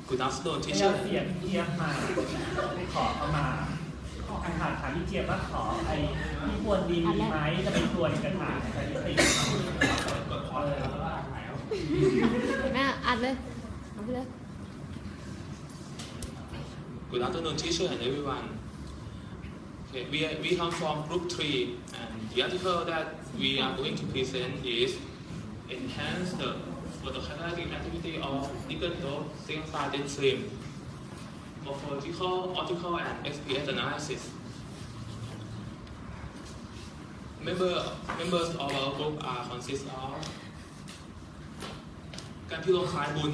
Good afternoon, เสี teacher. ยงเอียงมาขอเข้ามาอาหารถามพี่เจี๊ยบว่าขอไอ้ที่ควรดีมีไหมจะเป็นตัวในกระถางแต่ที่ตีแม่อัดเลยเอาไปเลย Good afternoon, teacher and everyone. Okay, we come from group 3, and the article that we are going to present is enhance the photocatalytic activity of nickel-doped single-side thin film for vertical, optical, and XPS analysis. Members of our group are consist of การพิรมคล้ายบุญ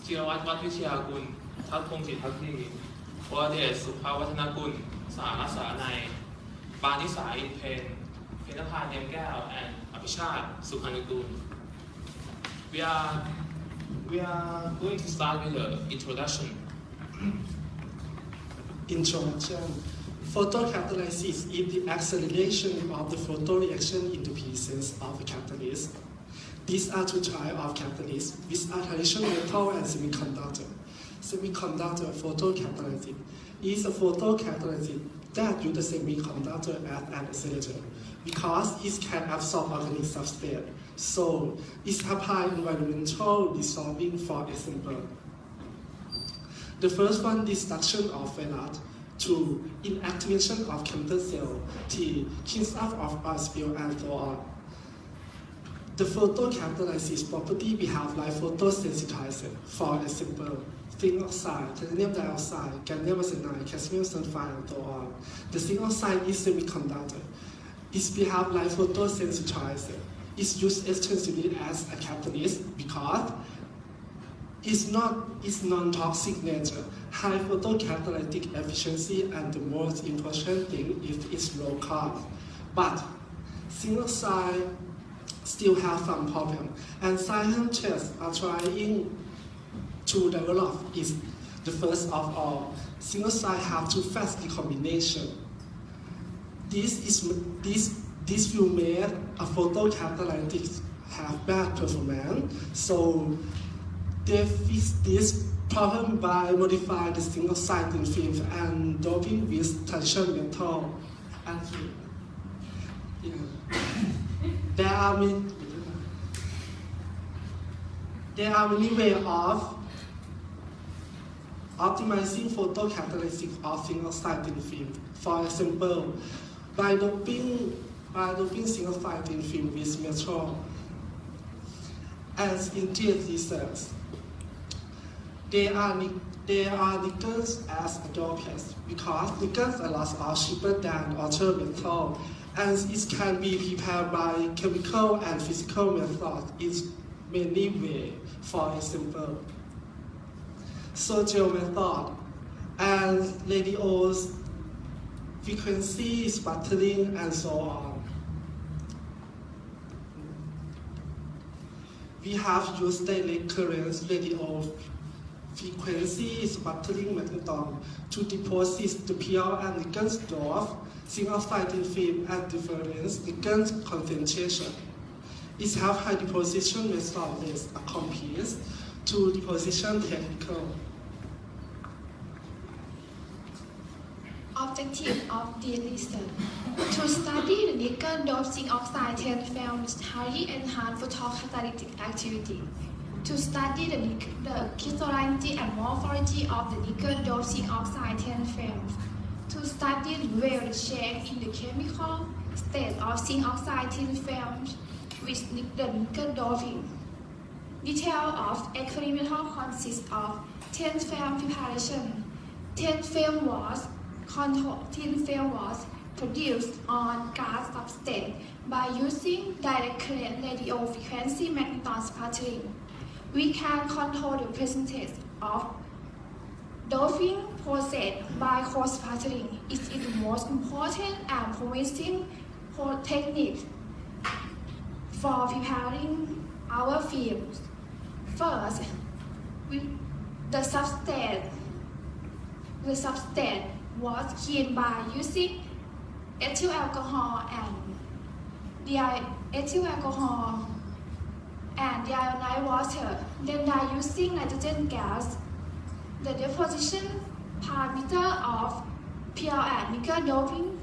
จิรวัตรวัฒน์วิทยากุลทัศน์พงศ์จิตทักษีวรเดชสุภาวัฒนกุลสารักษาในปานิสาอินเพนเพนภาเนียมแก้ว and อภิชาติสุพรรณกุล we are going to start with the introduction. Introduction. Photocatalysis is the acceleration of the photoreaction into pieces of a catalyst. These are two types of catalysts, which are traditional metal and semiconductor. Semiconductor photocatalysis is a photocatalysis that uses semiconductor as an accelerator because it can absorb organic substrate. So, it applies environmental dissolving, for example. The first one, destruction of phenol. 2. Inactivation of cancer cell. 3. Killing of oil spill and so on. The photocatalysis property we have like photosensitizer, for example, zinc oxide, titanium dioxide, gallium arsenide, cadmium sulfide, and so on. The zinc oxide is semiconductor. It we have like photosensitizer. It's used extensively as a catalyst because it's non-toxic nature, high photocatalytic efficiency, and the most important thing is its low cost. But zinc oxide still have some problem, and scientists are trying to develop it. The first of all, zinc oxide have two fast recombination. This will make a photocatalytic have bad performance, so they fix this problem by modifying the zinc oxide thin film and doping with traditional metal. And there are many ways of optimizing photocatalysis of zinc oxide thin film. For example, by doping zinc oxide thin film with metal. As in research, they are nickels as dopants because nickels are lots are cheaper than other metal, and it can be prepared by chemical and physical methods in many ways. For example, social method and radio frequency sputtering and so on. We have used direct current radio frequency sputtering method to deposit the pure and nickel doped zinc oxide thin film at different nickel concentration. It has high deposition method with a compass to deposition technical. Objective of the research to study the nickel-doped zinc oxide thin film with highly enhanced photocatalytic activity. To study the crystallinity and morphology of the nickel-doped zinc oxide thin films. To study the change in the chemical state of zinc oxide thin films with the nickel doping. Detail of experimental consists of thin film preparation. Thin film was produced on gas substrate by using direct current radio frequency magneton sputtering. We can control the percentage of doping process by cold sputtering. It is the most important and promising technique for preparing our films. First, the substrate was cleaned by using ethyl alcohol and deionized water, then by using nitrogen gas The deposition parameter of pure and nickel doping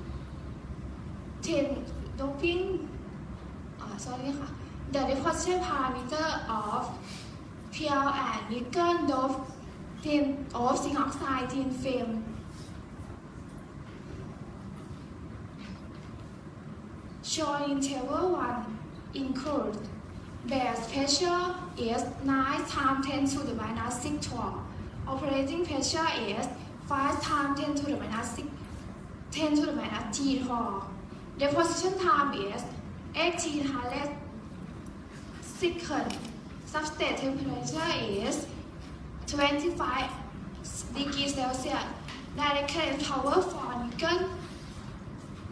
10 doping sorry ค่ะ The deposition parameter of pure and nickel dope of zinc oxide tin film shown in table 1 include base pressure is 9 times 10 to the minus 6 torr. Operating pressure is 5 times 10 to the minus 6 10 to the minus G torr. Deposition time is 1800 seconds. Substrate temperature is 25 degrees Celsius. Direct power for nickel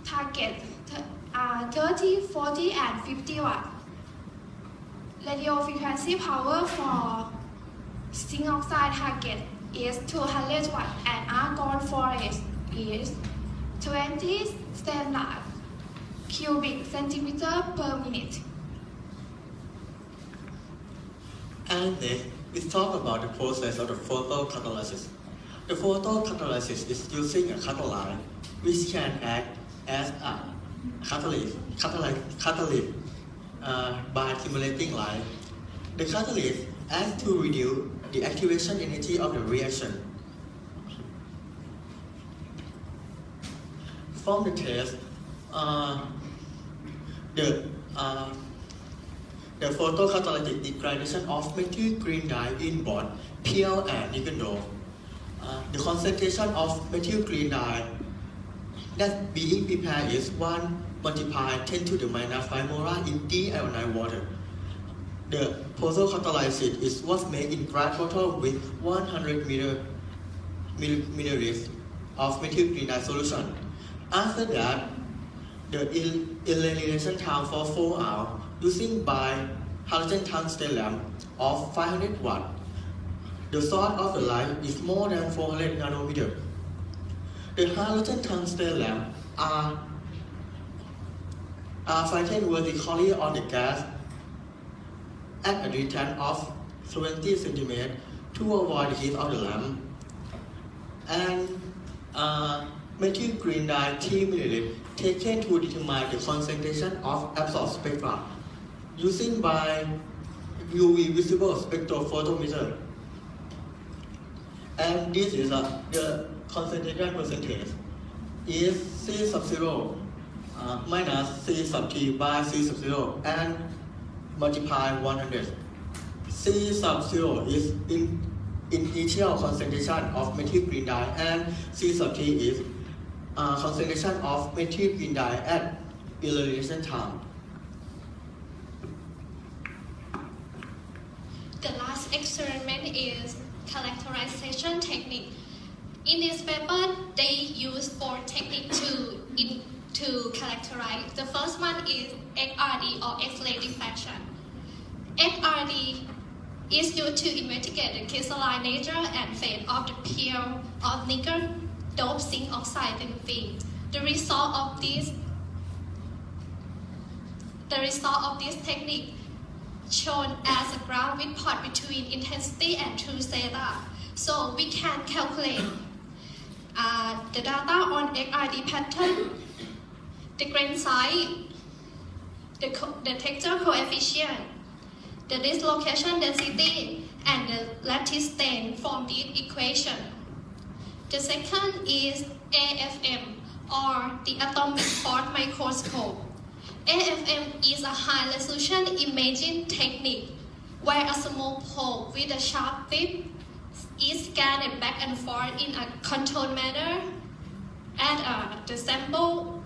target 30, 40, and 50 watt. Radio frequency power for zinc oxide target is 200 watt and argon forest is 20 standard cubic centimeter per minute. And next, we talk about the process of the photocatalysis. The photocatalysis is using a catalyst which can act as a catalyst by stimulating light. The catalyst acts to reduce the activation energy of the reaction. From the test, the photocatalytic degradation of methyl green dye in both pure and nickel dope. The concentration of methyl green dye that being prepared is 1 multiplied 10 to the minus 5 molar in deionized water. The photocatalysis is was made in glass bottle with 100 milliliters of methyl green dye solution. After that, the illumination time for 4 hours using by halogen tungsten lamp of 500 watt. The source of the light is more than 400 nanometers. The halogen tungsten lamp are fitted vertically on the gas at a distance of 20 cm to avoid the heat of the lamp. And methyl green dye 3 ml taken to determine the concentration of absorbed spectra using by UV visible spectrophotometer. And this is the concentration percentage is C sub 0 minus C sub T by C sub 0 and multiply 100. C sub 0 is initial concentration of methyl green dye and C sub T is concentration of methyl green dye at illumination time. The last experiment is characterization technique. In this paper, they use 4 techniques to characterize. The first one is XRD or X-ray diffraction. XRD is used to investigate the crystalline nature and fate of the pure of nickel dope zinc oxide in film. The result of this technique shown as a graph with plot between intensity and true theta. So we can calculate the data on XRD pattern, the grain size, the texture coefficient, the dislocation density, and the lattice stain from this equation. The second is AFM or the atomic force microscope. AFM is a high-resolution imaging technique where a small pole with a sharp tip is scanned back and forth in a controlled manner at the sample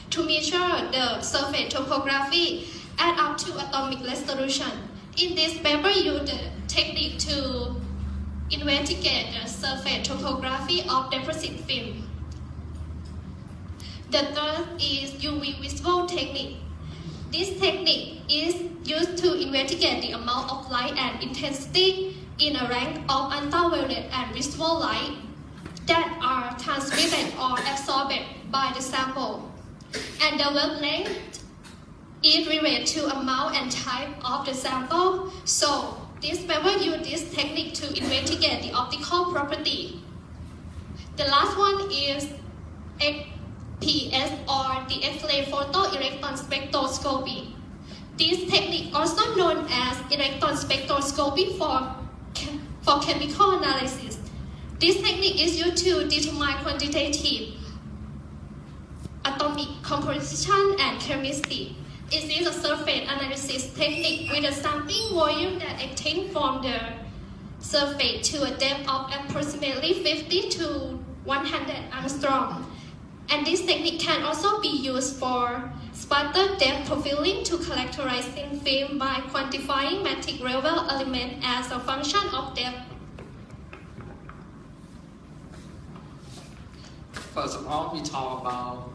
to measure the surface topography at up to atomic resolution. In this paper, use the technique to investigate the surface topography of deposit film. The third is UV visible technique. This technique is used to investigate the amount of light and intensity in a range of ultraviolet and visible light that are transmitted or absorbed by the sample. And the wavelength is related to amount and type of the sample. So This paper used this technique to investigate the optical property. The last one is XPS or the X-ray photoelectron spectroscopy. This technique, also known as electron spectroscopy for chemical analysis. This technique is used to determine quantitative atomic composition and chemistry. It is a surface analysis technique with a sampling volume that extends from the surface to a depth of approximately 50 to 100 angstrom. And this technique can also be used for sputter depth profiling to characterize thin film by quantifying material element as a function of depth. First of all, we talk about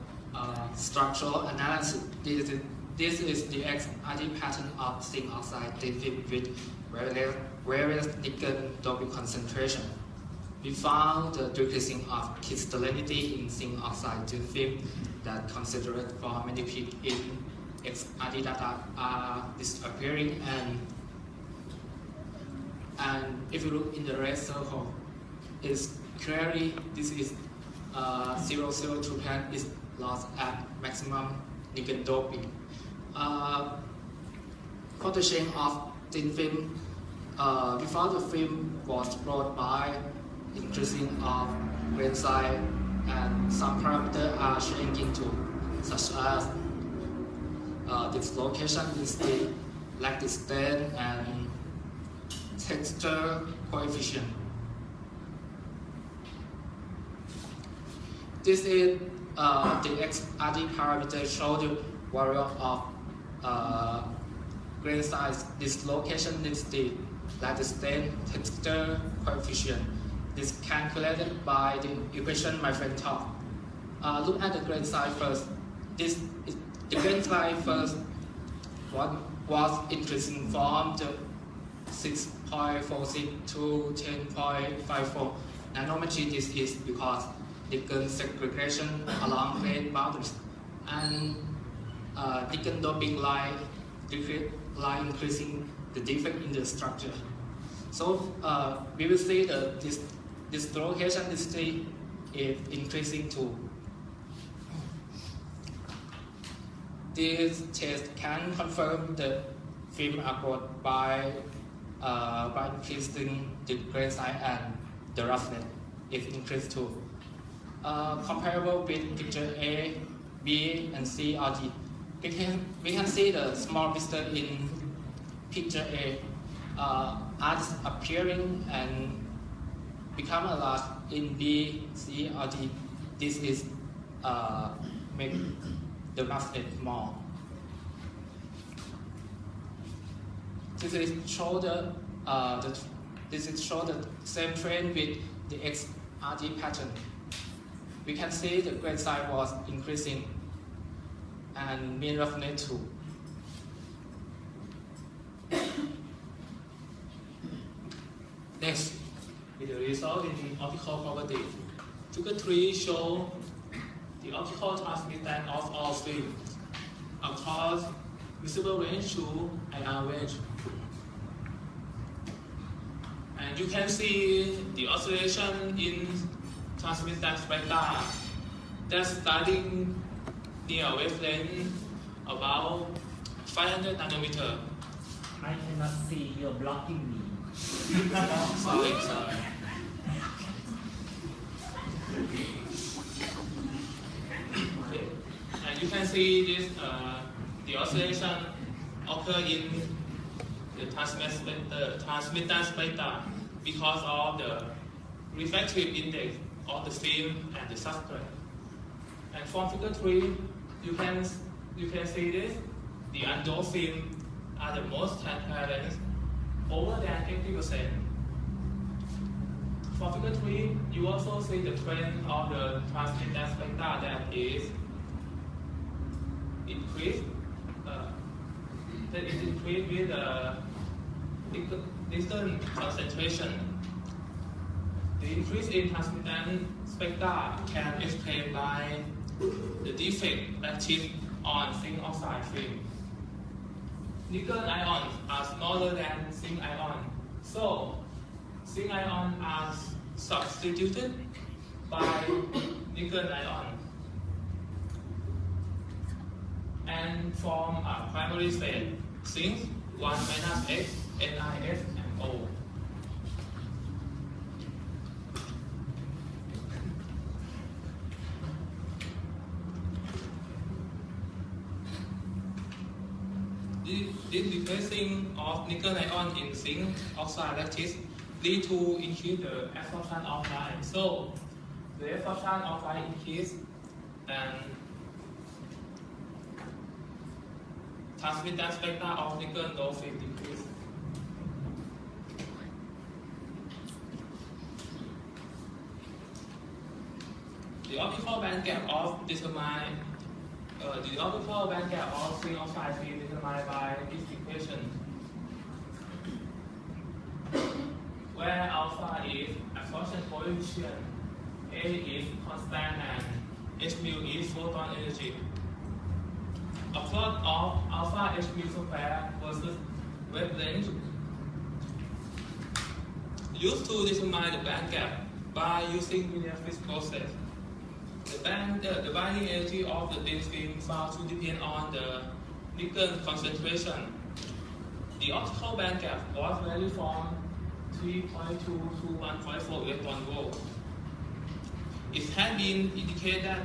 structural analysis. This is the XRD pattern of zinc oxide thin film with various nickel doping concentration. We found the decreasing of crystallinity in zinc oxide thin film that considered for many peaks in XRD data are disappearing, and if you look in the red circle, it's clearly this is 002 pan is lost at maximum nickel doping. For the change of thin film, before the film was brought by increasing of grain size, and some parameters are changing too, such as dislocation density, lag distance, and texture coefficient. This is the XRD parameter show the value of grain size, dislocation density, lag distance, texture coefficient. This calculated by the equation my friend taught. Look at the grain size first. The grain size first was increasing from the 6.46 to 10.54 nanometer. This is because nickel segregation along grain boundaries, and nickel doping line increasing the defect in the structure. So we will see this dislocation density is increasing too. This test can confirm the film approach by increasing the grain size, and the roughness is increased too. Comparable with picture A, B, and C or D. We can see the small blister in picture A are appearing and become a large in B, C, or D. This is make the roughness more. This is show the same trend with the XRD pattern. We can see the grain size was increasing and mean roughness too. Next, with the result in optical property. Figure 3 show the optical transmittance of all film across visible range to IR range. And you can see the oscillation in transmittance spectra that's starting near wavelength about 500 nanometer. I cannot see, you're blocking me. Sorry. Okay. And you can see this, the oscillation occur in the transmittance spectra because of the refractive index of the film and the substrate. And from figure 3, you can see this. The undoped film are the most transparent, over than 80%. For figure 3, you also see the trend of the transmittance spectra that is increased. That is increased with the distance concentration. The increase in transmittance spectra can explain by the defect active on zinc oxide film. Nickel ions are smaller than zinc ion, So, zinc ion are substituted by nickel ion and form a primary state, zinc 1 minus X, NiS, and O. This replacing of nickel ion in zinc oxide lattice lead to increase the absorption of light. So the absorption of light increase and transmittance spectra of nickel doped film decrease. The optical band gap of determined the optical band gap of zinc oxide film determined by this equation, where alpha is absorption coefficient, A is constant, and H mu is photon energy. A plot of alpha H mu square versus wavelength used to determine the band gap by using linear Fish process. The binding energy of the thin film found to depend on the nickel concentration. The optical band gap was valued from 3.2 to 1.4 electron volt. It has been indicated that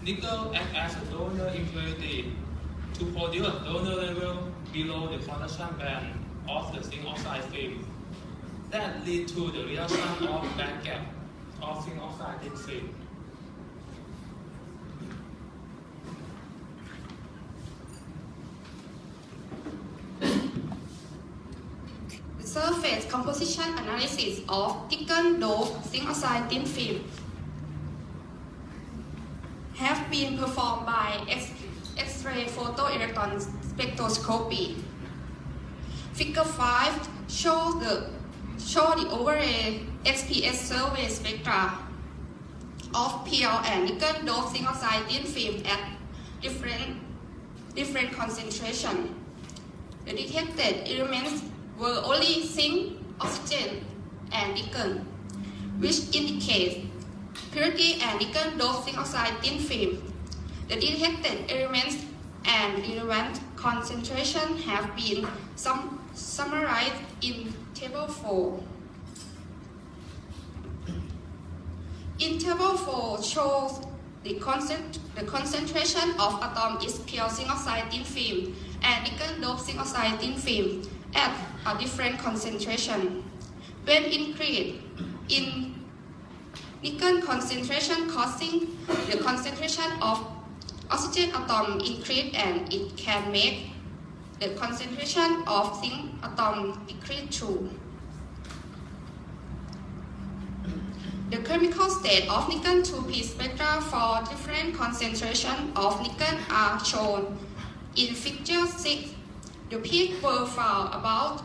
nickel acts as a donor impurity to produce donor level below the conduction band of the zinc oxide film. That leads to the reduction of band gap of zinc oxide thin film. Surface composition analysis of nickel-doped zinc oxide thin film have been performed by X-ray photoelectron spectroscopy. Figure 5 shows the overlay XPS survey spectra of pure and nickel-doped zinc oxide thin film at different concentration. The detected elements were only zinc, oxygen, and nickel, which indicates purity and nickel-doped zinc oxide thin film. The detected elements and relevant concentration have been summarized in Table 4. In Table 4 shows the concentration of atom is pure zinc oxide thin film and nickel-doped zinc oxide thin film at a different concentration. When increased in nickel concentration causing the concentration of oxygen atom increase, and it can make the concentration of zinc atom decrease too. The chemical state of nickel 2p spectra for different concentration of nickel are shown in Figure 6. The peak were found about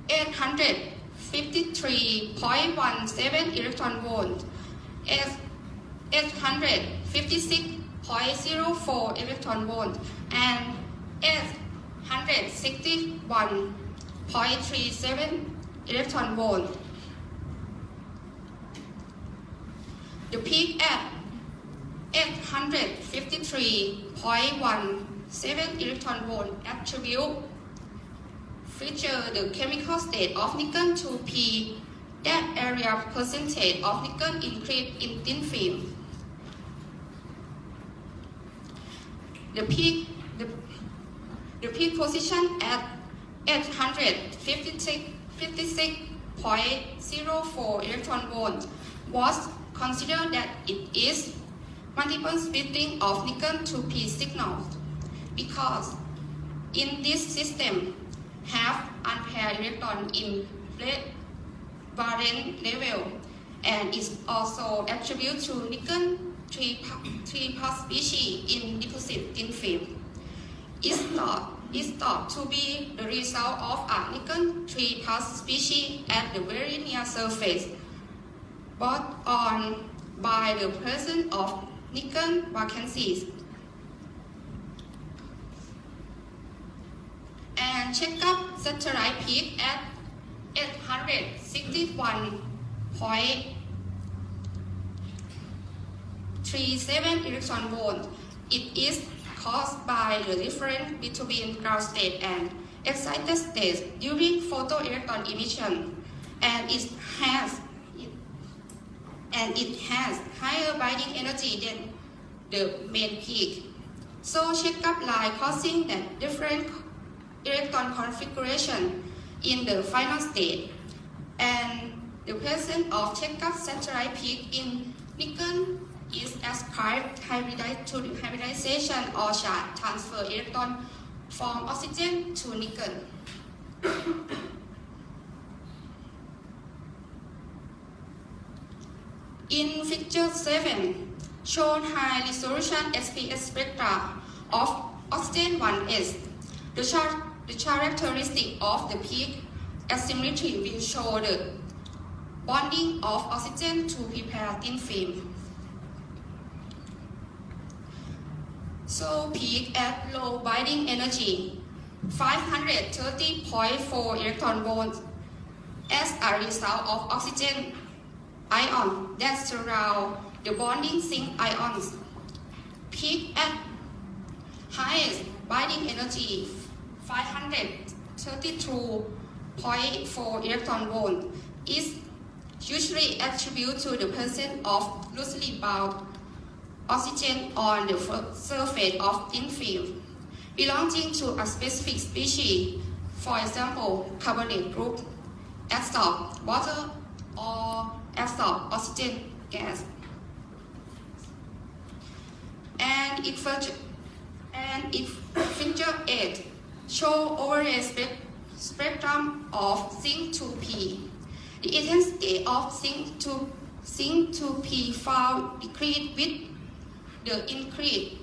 853.17 electron volt, 856.04 electron volt, and 861.37 electron volt. The peak at 853.17 electron volt attribute feature the chemical state of nickel 2p, that area percentage of nickel increase in thin film. The peak position at 856.04 electron volt was considered that it is multiple splitting of nickel 2p signals, because in this system have unpaired electron in valence level, and is also attributed to nickel 3+ species in deposit thin film. Is thought to be the result of a nickel 3+ species at the very near surface, brought on by the presence of nickel vacancies. And and check up satellite peak at 861.37 electron volt. It is caused by the difference between ground state and excited state during photoelectron emission, and it has higher binding energy than the main peak. So checkup line causing that different electron configuration in the final state, and the presence of checkup satellite peak in nickel is ascribed to the hybridization or charge transfer electron from oxygen to nickel. In figure 7, shown high resolution SPS spectra of oxygen 1s. The characteristic of the peak asymmetry will show the bonding of oxygen to prepare thin film. So peak at low binding energy, 530.4 electron volts, as a result of oxygen ion that surround the bonding zinc ions. Peak at highest binding energy, 532.4 electron volt, is usually attributed to the presence of loosely bound oxygen on the surface of thin film belonging to a specific species, for example, carbonate group, absorb water or absorb oxygen gas. And if figure 8 show overlay spectrum of zinc 2p. The intensity of zinc 2p found decreased with the increase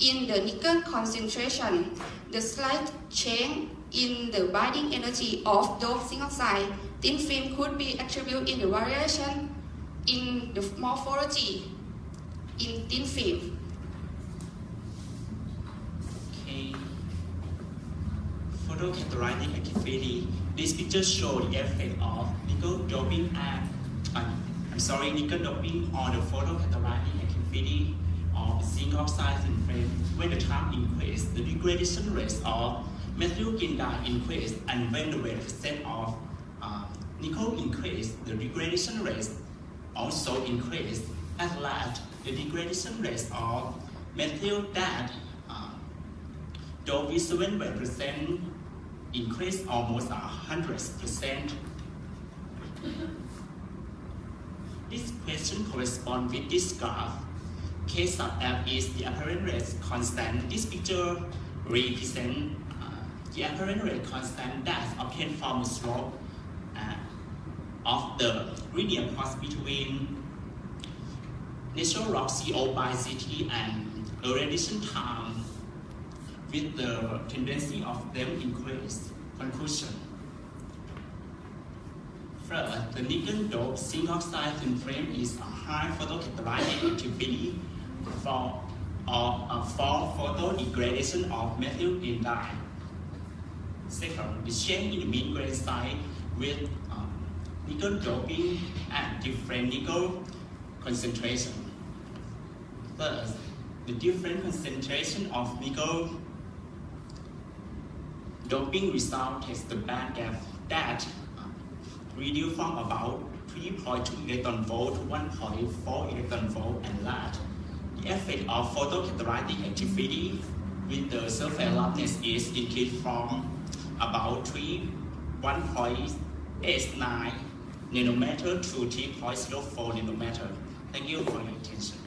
in the nickel concentration. The slight change in the binding energy of doped zinc oxide thin film could be attributed in the variation in the morphology in thin film. Okay. Photocatalystic activity. This picture shows the effect of nickel doping nickel doping on the photocatalystic activity of zinc oxide thin film. When the time increases, the degradation rate of methyl iodide increase, and when the percent of nickel increase, the degradation rate also increase. At last, the degradation rate of methyl that though with 7% increase almost 100%. This question corresponds with this graph. K sub F is the apparent rate constant. This picture represents the apparent rate constant that obtained from the slope of the gradient cross between natural rock CO by CT and irradiation time, with the tendency of them increase. Conclusion. First, the nickel doped zinc oxide thin film is a high photocatalytic activity for photodegradation of methyl iodide. Second, the change in the mean grain size with nickel doping at different nickel concentration. Third, the different concentration of nickel doping result is the band gap that reduced from about 3.2 electron volt to 1.4 electron volt, and that the effect of photocatalytic activity with the surface roughness is increased from about 1.89 nanometer to 3.04 nanometer. Thank you for your attention.